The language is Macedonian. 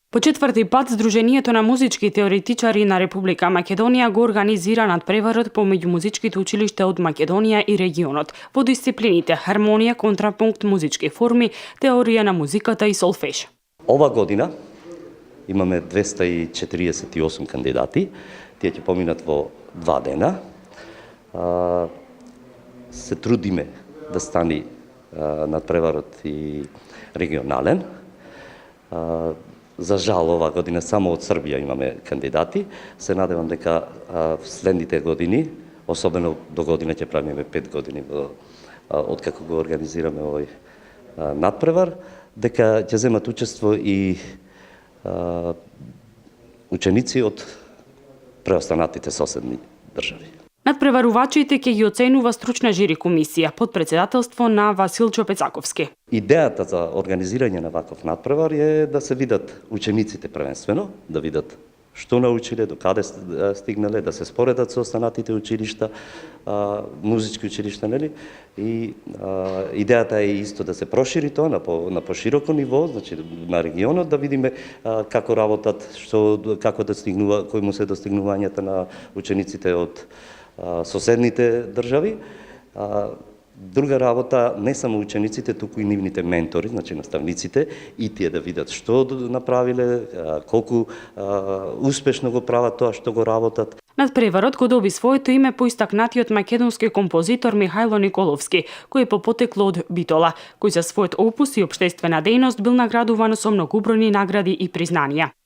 По четврти пат, Сдруженијето на музички теоретичари на Република Македонија го организира надпреварот помеѓу музичките училишта од Македонија и регионот во дисциплините хармонија, контрапункт, музички форми, теорија на музиката и солфеж. Ова година имаме 248 кандидати. Тие ќе поминат во 2 дена. Се трудиме да стани надпреварот и регионален. За жал, ова година само од Србија имаме кандидати. Се надевам дека в следните години, особено до година ќе правиме 5 години откако го организираме овој надпревар, дека ќе земат учество и ученици од преостанатите соседни држави. Надпреварувачите ќе ги оценува стручна жири комисија под председателство на Василчо Пецаковски. Идејата за организирање на ваков надпревар е да се видат учениците првенствено, да видат што научиле, до каде стигнале, да се споредат со останатите училишта, музички училишта, нели? И идејата е исто да се прошири тоа на пошироко ниво, значи на регионот, да видиме како работат, како достигнува, кои му се достигнувањата на учениците од соседните држави. Друга работа, не само учениците, туку и нивните ментори, значи наставниците, и тие да видат што направиле, колку успешно го прават тоа што го работат. Надпреварот го доби своето име по истакнатиот македонски композитор Михајло Николовски, кој е по потекло од Битола, кој за својот опус и општествена дејност бил наградуван со многубројни награди и признанија.